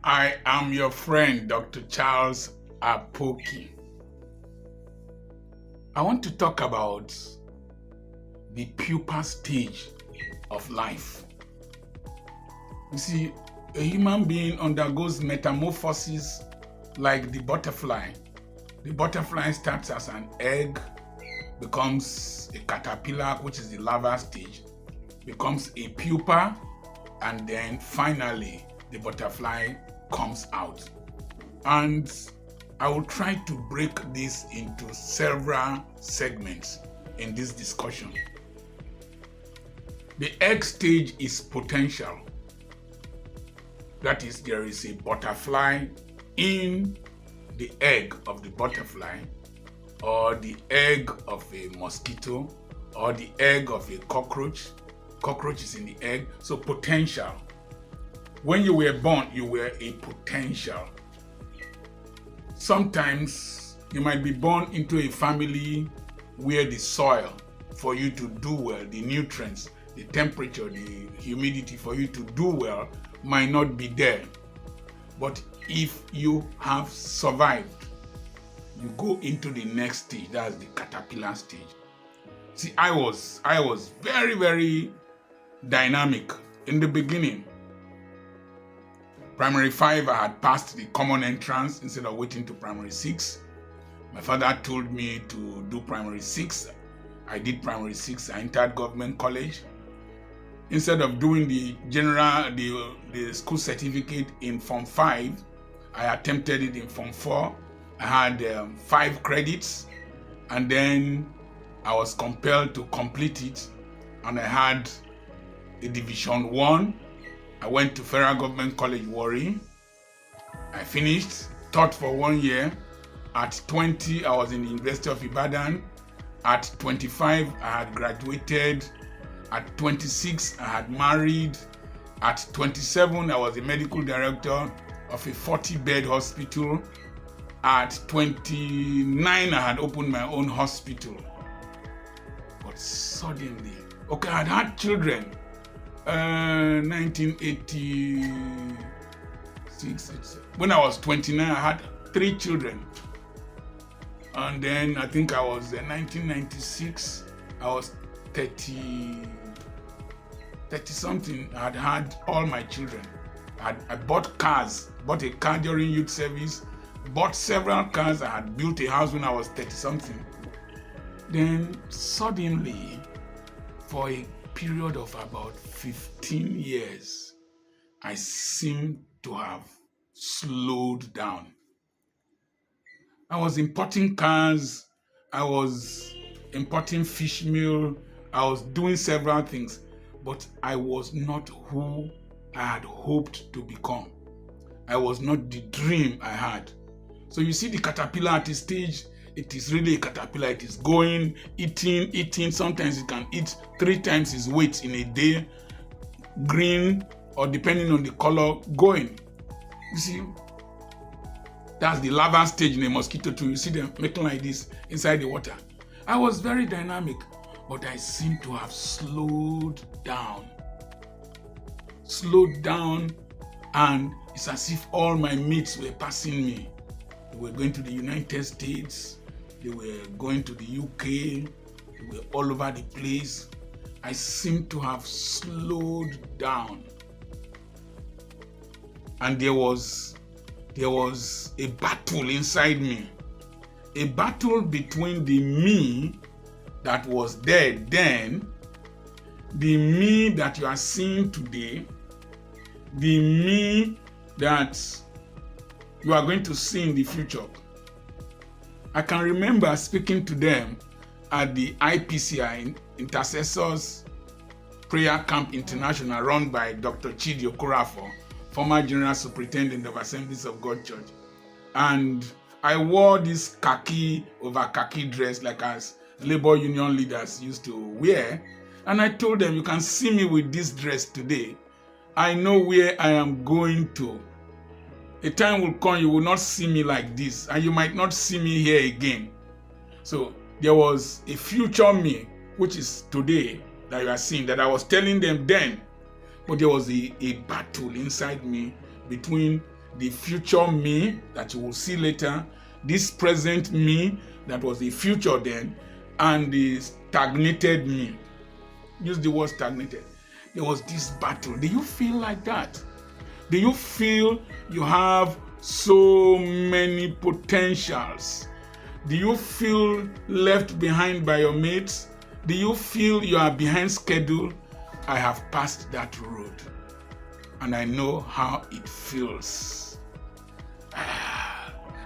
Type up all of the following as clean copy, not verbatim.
I am your friend, Dr. Charles Apoki. I want to talk about the pupa stage of life. You see, a human being undergoes metamorphosis like the butterfly. The butterfly starts as an egg, becomes a caterpillar, which is the larval stage, becomes a pupa, and then finally the butterfly comes out. And I will try to break this into several segments in this discussion. The egg stage is potential. That is, there is a butterfly in the egg of the butterfly, or the egg of a mosquito, or the egg of a cockroach. Cockroach is in the egg, so potential. When you were born, you were a potential. Sometimes you might be born into a family where the soil for you to do well, the nutrients, the temperature, the humidity for you to do well might not be there. But if you have survived, you go into the next stage, that's the caterpillar stage. See, I was very, very dynamic in the beginning. Primary 5, I had passed the common entrance instead of waiting to primary 6. My father told me to do primary 6. I did primary 6. I entered government college. Instead of doing the school certificate in Form 5, I attempted it in Form 4. I had 5 credits, and then I was compelled to complete it, and I had a Division 1. I went to Federal Government College, Warri. I finished, taught for 1 year. At 20, I was in the University of Ibadan. At 25, I had graduated. At 26, I had married. At 27, I was the medical director of a 40-bed hospital. At 29, I had opened my own hospital. But suddenly, I had had children. 1986. When I was 29, I had 3 children. And then I think I was 1996, I was 30 something. I had all my children. I bought cars, bought a car during youth service, bought several cars. I had built a house when I was 30 something. Then suddenly, for a period of about 15 years, I seem to have slowed down. I was importing cars, I was importing fish meal, I was doing several things, but I was not who I had hoped to become. I was not the dream I had. So you see the caterpillar at a stage, it is really a caterpillar. It is going, eating. Sometimes it can eat 3 times its weight in a day, green, or depending on the color, going. You see, that's the larval stage in a mosquito too. You see them making like this inside the water. I was very dynamic, but I seem to have slowed down, and it's as if all my mates were passing me. They were going to the United States, they were going to the UK, they were all over the place. I seem to have slowed down. And there was a battle inside me. A battle between the me that was there then, the me that you are seeing today, the me that you are going to see in the future. I can remember speaking to them at the IPCI, Intercessors Prayer Camp International, run by Dr. Chidi Okorafor, former General Superintendent of Assemblies of God Church. And I wore this khaki over khaki dress like as labor union leaders used to wear. And I told them, you can see me with this dress today. I know where I am going to. A time will come, you will not see me like this, and you might not see me here again. So there was a future me, which is today, that you are seeing, that I was telling them then. But there was a battle inside me between the future me that you will see later, this present me that was the future then, and the stagnated me. Use the word stagnated. There was this battle. Do you feel like that? Do you feel you have so many potentials? Do you feel left behind by your mates? Do you feel you are behind schedule? I have passed that road and I know how it feels.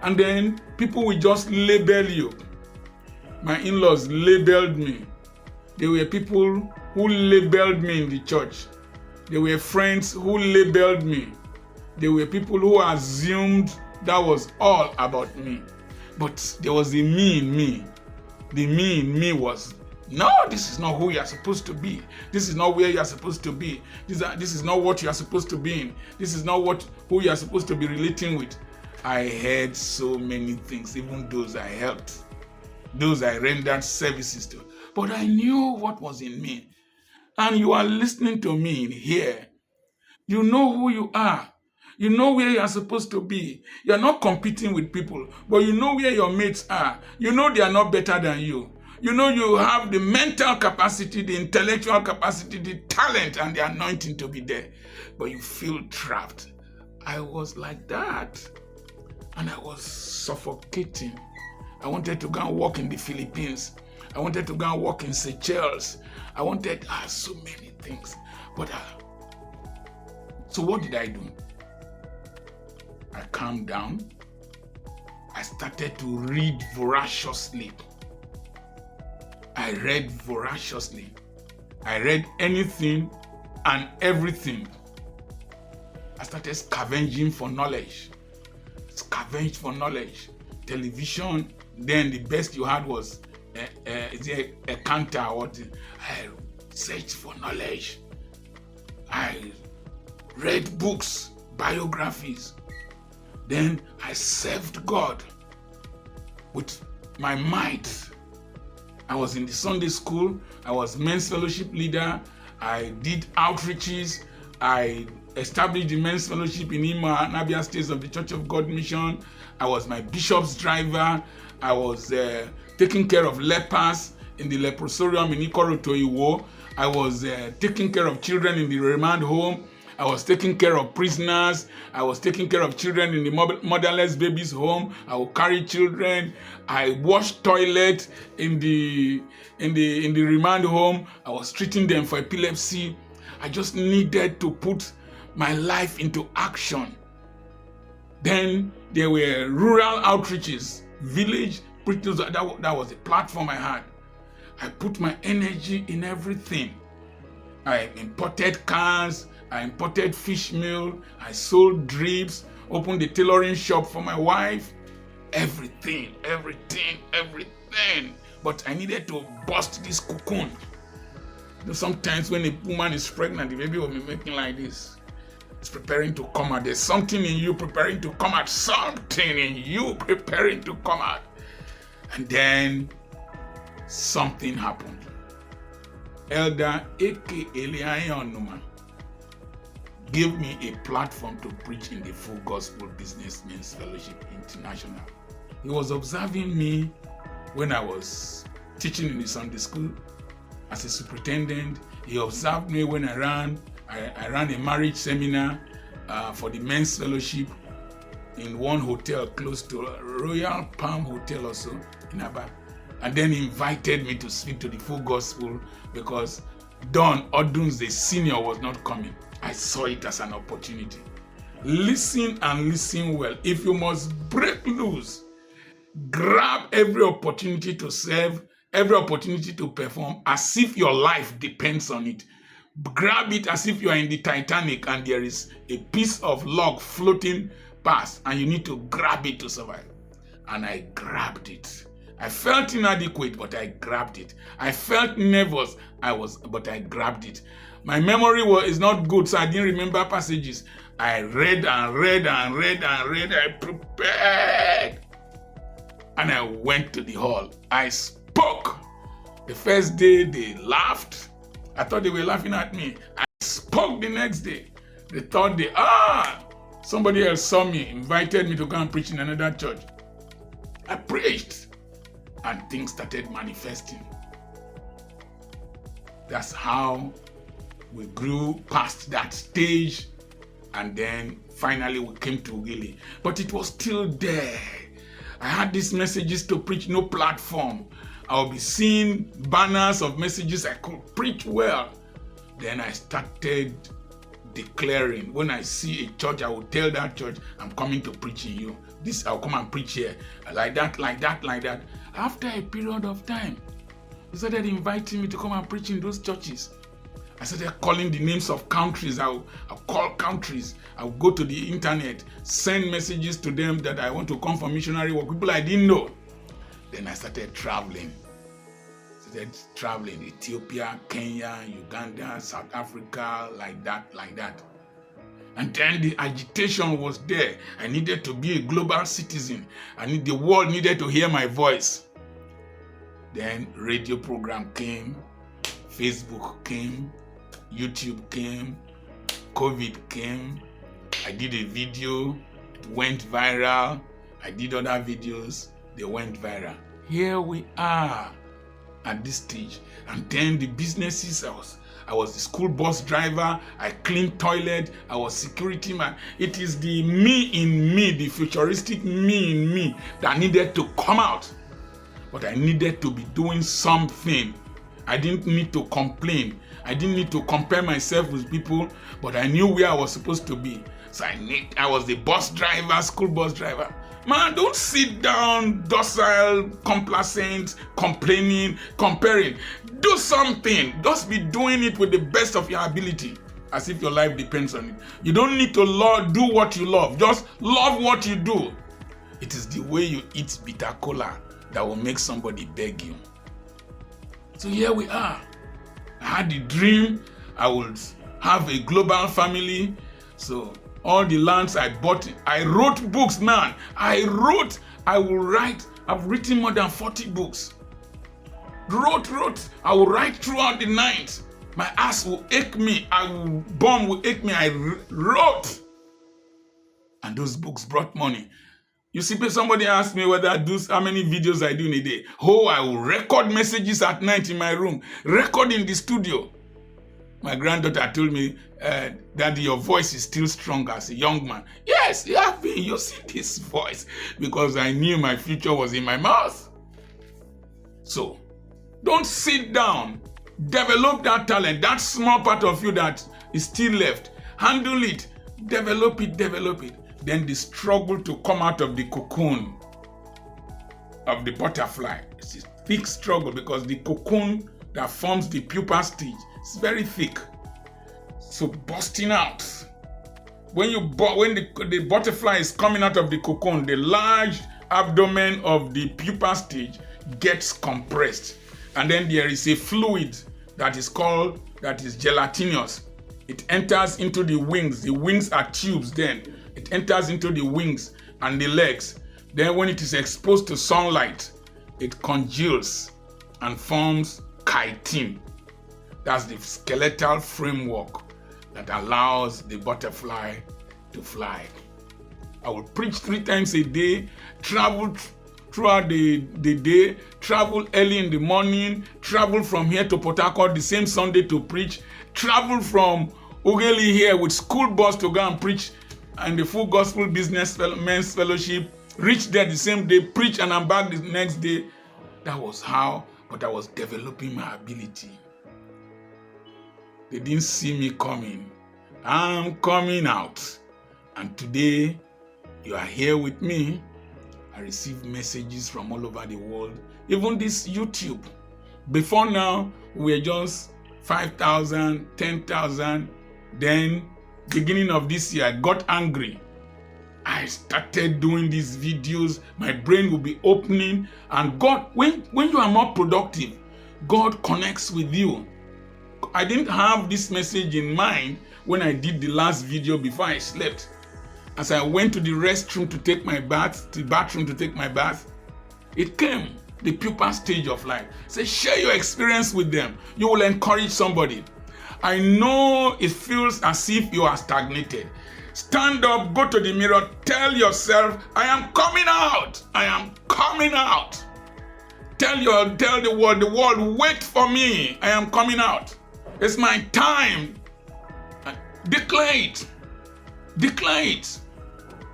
And then people will just label you. My in-laws labeled me. There were people who labeled me in the church. There were friends who labeled me. There were people who assumed that was all about me. But there was a me in me. The me in me was, no, this is not who you are supposed to be. This is not where you are supposed to be. This is not what you are supposed to be in. This is not who you are supposed to be relating with. I heard so many things, even those I helped, those I rendered services to. But I knew what was in me. And you are listening to me here. You know who you are. You know where you are supposed to be. You are not competing with people, but you know where your mates are. You know they are not better than you. You know you have the mental capacity, the intellectual capacity, the talent, and the anointing to be there. But you feel trapped. I was like that. And I was suffocating. I wanted to go and work in the Philippines. I wanted to go and work in Seychelles. I wanted so many things. But so what did I do? I calmed down. I started to read voraciously. I read voraciously. I read anything and everything. I started scavenging for knowledge. Scavenge for knowledge. Television, then the best you had was a counter or what? I searched for knowledge. I read books, biographies. Then I served God with my might. I was in the Sunday school. I was men's fellowship leader. I did outreaches. I established the men's fellowship in Ima and Abia States of the Church of God Mission. I was my bishop's driver. I was taking care of lepers in the leprosarium in Ikorotoiwo. I was taking care of children in the remand home. I was taking care of prisoners. I was taking care of children in the motherless babies home. I would carry children. I washed toilet in the remand home. I was treating them for epilepsy. I just needed to put my life into action. Then there were rural outreaches, village preachers. That was the platform I had. I put my energy in everything. I imported cars. I imported fish meal. I sold drips. Opened the tailoring shop for my wife. Everything. But I needed to bust this cocoon. Sometimes when a woman is pregnant, the baby will be making like this. It's preparing to come out. There's something in you preparing to come out. Something in you preparing to come out. And then something happened. Elder A.K. Eliayon gave me a platform to preach in the Full Gospel Businessmen's Fellowship International. He was observing me when I was teaching in the Sunday school as a superintendent. He observed me when I ran a marriage seminar for the men's fellowship in one hotel close to Royal Palm Hotel also in Aba. And then he invited me to speak to the Full Gospel because Don Oduns, the senior, was not coming. I saw it as an opportunity. Listen and listen well. If you must break loose, grab every opportunity to serve, every opportunity to perform as if your life depends on it. Grab it as if you are in the Titanic and there is a piece of log floating past and you need to grab it to survive. And I grabbed it. I felt inadequate, but I grabbed it. I felt nervous, but I grabbed it. My memory is not good, so I didn't remember passages. I read and read and read and read. I prepared. And I went to the hall. I spoke. The first day they laughed. I thought they were laughing at me. I spoke the next day. The third day, Somebody else saw me, invited me to go and preach in another church. I preached, and things started manifesting. That's how we grew past that stage, and then finally we came to Ughelli. But it was still there. I had these messages to preach, no platform. I'll be seeing banners of messages I could preach well. Then I started declaring, when I see a church, I will tell that church, I'm coming to preach in you. This, I'll come and preach here. Like that, like that, like that. After a period of time, they started inviting me to come and preach in those churches. I started calling the names of countries. I'll call countries. I'll go to the internet, send messages to them that I want to come for missionary work. People I didn't know. Then I started traveling. Ethiopia, Kenya, Uganda, South Africa, like that. And then the agitation was there. I needed to be a global citizen. The world needed to hear my voice. Then radio program came, Facebook came, YouTube came, COVID came. I did a video, it went viral. I did other videos, they went viral. Here we are at this stage. And then the businesses, I was the school bus driver, I cleaned toilet, I was security man. It is the me in me, the futuristic me in me that needed to come out. But I needed to be doing something. I didn't need to complain. I didn't need to compare myself with people, but I knew where I was supposed to be. So I was the bus driver, school bus driver. Man, don't sit down, docile, complacent, complaining, comparing. Do something. Just be doing it with the best of your ability, as if your life depends on it. You don't need to do what you love. Just love what you do. It is the way you eat bitter cola that will make somebody beg you. So here we are. I had the dream I would have a global family. So all the lands I bought, I wrote books, man. I will write. I've written more than 40 books. Wrote. I will write throughout the night. My ass will ache me. Bum will ache me. I wrote. And those books brought money. You see, somebody asked me how many videos I do in a day. I will record messages at night in my room. Record in the studio. My granddaughter told me, Daddy, your voice is still strong as a young man. Yes, you have been. You see this voice. Because I knew my future was in my mouth. So, don't sit down. Develop that talent. That small part of you that is still left. Handle it. Develop it. Then the struggle to come out of the cocoon of the butterfly. It's a thick struggle because the cocoon that forms the pupa stage is very thick. So busting out. When the butterfly is coming out of the cocoon, the large abdomen of the pupa stage gets compressed. And then there is a fluid that is gelatinous. It enters into the wings. The wings are tubes then. It enters into the wings and the legs. Then when it is exposed to sunlight, it congeals and forms chitin. That's the skeletal framework that allows the butterfly to fly. I will preach 3 times a day, travel throughout the day, travel early in the morning, travel from here to Port Harcourt the same Sunday to preach, travel from Ughelli here with school bus to go and preach and the Full Gospel Business Men's Fellowship, reach there the same day, preach, and I'm back the next day. That was how, but I was developing my ability. They didn't see me coming. I'm coming out. And today, you are here with me. I receive messages from all over the world. Even this YouTube. Before now, we were just 5,000, 10,000. Then beginning of this year, I got angry. I started doing these videos. My brain will be opening. And God, when you are more productive, God connects with you. I didn't have this message in mind when I did the last video before I slept. As I went to the restroom to take my bath, the bathroom to take my bath, it came, the pupa stage of life. Say, share your experience with them. You will encourage somebody. I know it feels as if you are stagnated. Stand up, go to the mirror, tell yourself, I am coming out. I am coming out. Tell the world, wait for me. I am coming out. It's my time. Declare it. Declare it.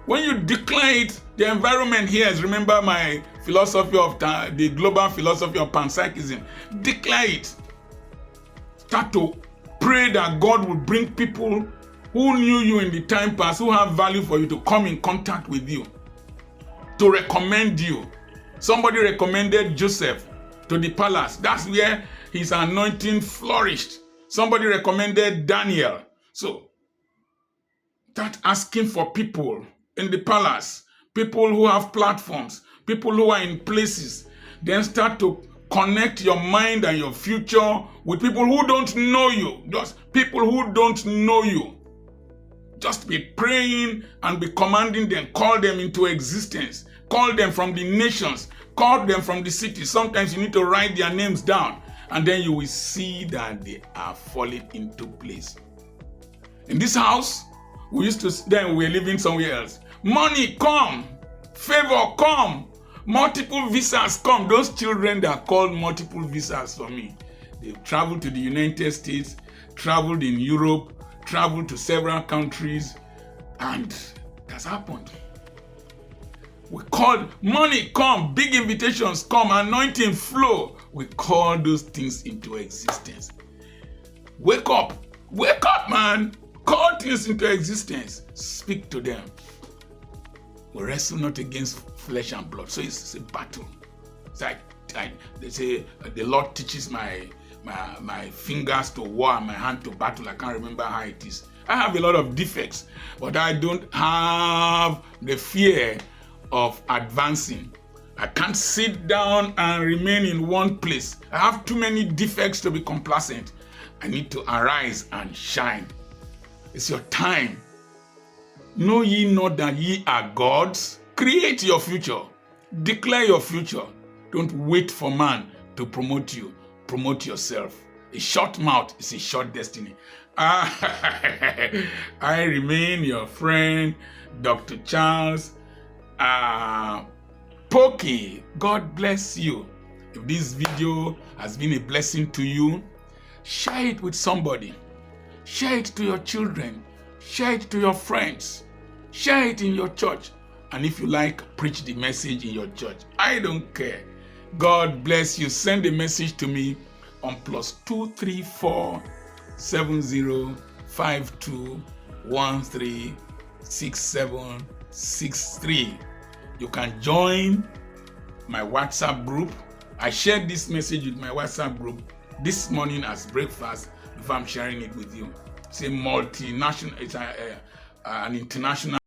When you declare it, the environment hears. Remember my philosophy of the global philosophy of panpsychism. Declare it. Start to pray that God will bring people who knew you in the time past, who have value for you, to come in contact with you, to recommend you. Somebody recommended Joseph to the palace. That's where his anointing flourished. Somebody recommended Daniel. So, start asking for people in the palace, people who have platforms, people who are in places. Then start to connect your mind and your future with people who don't know you. Just people who don't know you. Just be praying and be commanding them. Call them into existence. Call them from the nations. Call them from the cities. Sometimes you need to write their names down. And then you will see that they are falling into place. In this house, we used to, then we were living somewhere else. Money come. Favor come. Multiple visas come. Those children that called multiple visas for me. They've traveled to the United States, traveled in Europe, traveled to several countries, and that's happened. We called money come, big invitations come, anointing flow. We call those things into existence. Wake up, man. Call things into existence. Speak to them. We wrestle not against flesh and blood. So it's a battle. It's like they say the Lord teaches my fingers to war and my hand to battle. I can't remember how it is. I have a lot of defects, but I don't have the fear of advancing. I can't sit down and remain in one place. I have too many defects to be complacent. I need to arise and shine. It's your time. Know ye not that ye are gods? Create your future. Declare your future. Don't wait for man to promote you. Promote yourself. A short mouth is a short destiny. I remain your friend, Dr. Charles Apoki. God bless you. If this video has been a blessing to you, share it with somebody. Share it to your children. Share it to your friends. Share it in your church. And if you like, preach the message in your church. I don't care. God bless you. Send a message to me on +234 705213 6763. You can join my WhatsApp group. I shared this message with my WhatsApp group this morning as breakfast before I'm sharing it with you. It's a multinational, it's an international